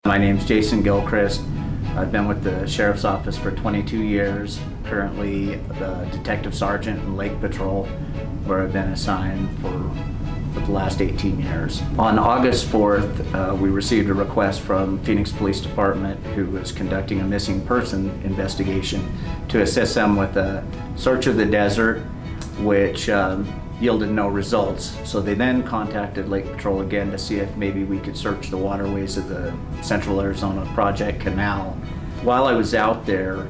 My name's Gilchrist. I've been with the Sheriff's Office for 22 years, currently the Detective Sergeant in Lake Patrol, where I've been assigned for the last 18 years. On August 4th, we received a request from Phoenix Police Department, who was conducting a missing person investigation, to assist them with a search of the desert, which yielded no results. So they then contacted Lake Patrol again to see if maybe we could search the waterways of the Central Arizona Project Canal. While I was out there,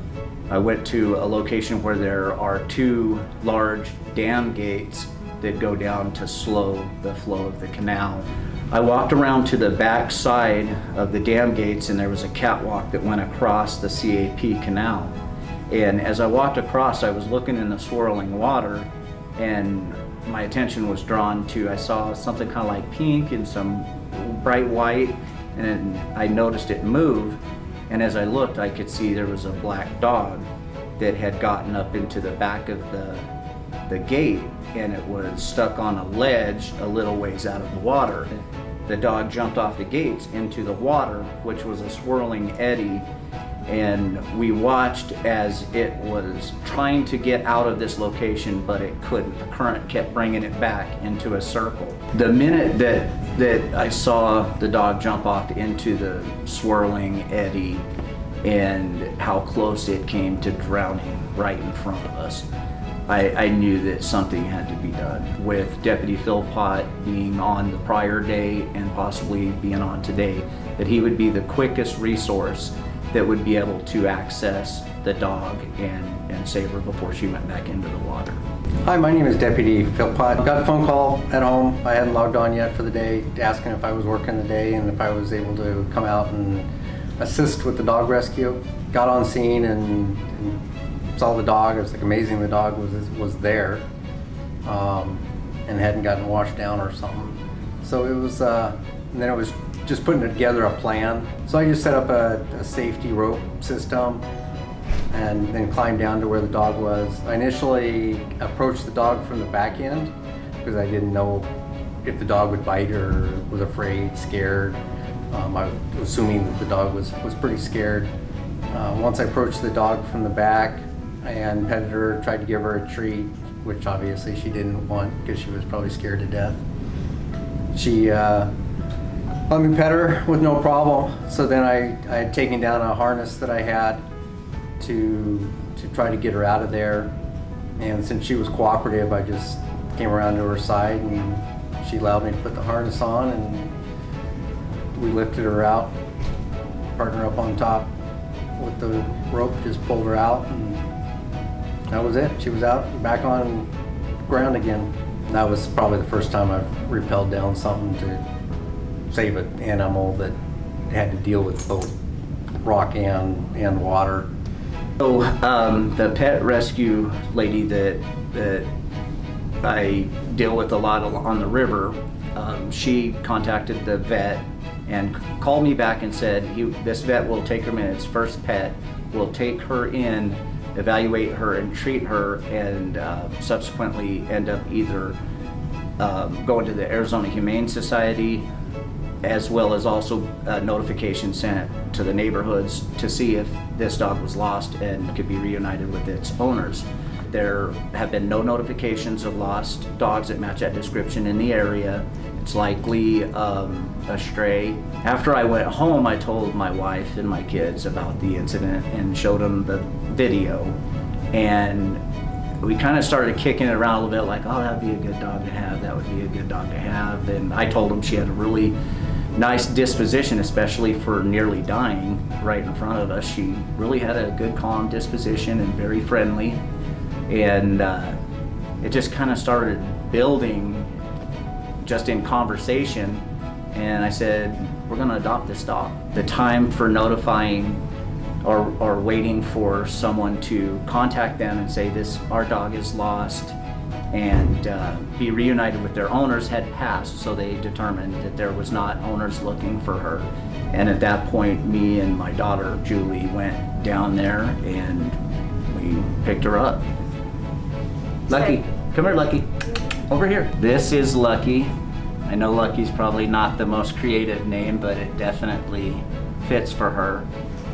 I went to a location where there are two large dam gates that go down to slow the flow of the canal. I walked around to the back side of the dam gates, and there was a catwalk that went across the CAP canal. And as I walked across, I was looking in the swirling water, and my attention was drawn to, I saw something kind of like pink and some bright white, and I noticed it move. And as I looked, I could see there was a black dog that had gotten up into the back of the gate, and it was stuck on a ledge a little ways out of the water. The dog jumped off the gates into the water, which was a swirling eddy, and we watched as it was trying to get out of this location, but it couldn't. The current kept bringing it back into a circle. The minute that I saw the dog jump off into the swirling eddy and how close it came to drowning right in front of us, I knew that something had to be done. With Deputy Philpott being on the prior day and possibly being on today, that he would be the quickest resource that would be able to access the dog and save her before she went back into the water. Hi, my name is Deputy Philpott. Got a phone call at home. I hadn't logged on yet for the day, asking if I was working the day and if I was able to come out and assist with the dog rescue. Got on scene and saw the dog. It was like amazing the dog was there and hadn't gotten washed down or something. So it was, and then it was just putting together a plan. So I just set up a safety rope system and then climbed down to where the dog was. I initially approached the dog from the back end because I didn't know if the dog would bite or was afraid, scared. I was assuming that the dog was pretty scared. Once I approached the dog from the back and petted her, tried to give her a treat, which obviously she didn't want because she was probably scared to death. She let me pet her with no problem. So then I had taken down a harness that I had to try to get her out of there. And since she was cooperative, I just came around to her side and she allowed me to put the harness on, and we lifted her out, partner up on top with the rope, just pulled her out, and that was it. She was out, back on ground again. That was probably the first time I've rappelled down something to save an animal that had to deal with both rock and water. So the pet rescue lady that I deal with a lot on the river, she contacted the vet and called me back and said, this vet will take her in, its first pet, will take her in, evaluate her and treat her, and subsequently end up either going to the Arizona Humane Society, as well as also a notification sent to the neighborhoods to see if this dog was lost and could be reunited with its owners. There have been no notifications of lost dogs that match that description in the area. It's likely a stray. After I went home, I told my wife and my kids about the incident and showed them the video. And we kind of started kicking it around a little bit, like, oh, that'd be a good dog to have, that would be a good dog to have. And I told them she had a really nice disposition, especially for nearly dying right in front of us. She really had a good, calm disposition and very friendly. And it just kind of started building just in conversation. And I said, we're gonna adopt this dog. The time for notifying or waiting for someone to contact them and say, our dog is lost, and be reunited with their owners had passed. So they determined that there was not owners looking for her. And at that point, me and my daughter, Julie, went down there and we picked her up. Lucky, come here, Lucky. Over here. This is Lucky. I know Lucky's probably not the most creative name, but it definitely fits for her.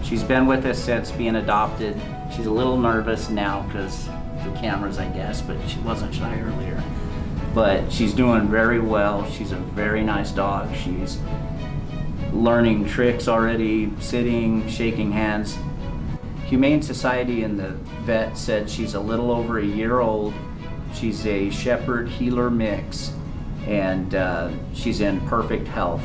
She's been with us since being adopted. She's a little nervous now because the cameras, I guess, but she wasn't shy earlier. But she's doing very well. She's a very nice dog. She's learning tricks already, sitting, shaking hands. Humane Society and the vet said she's a little over a year old. She's a shepherd healer mix, and she's in perfect health.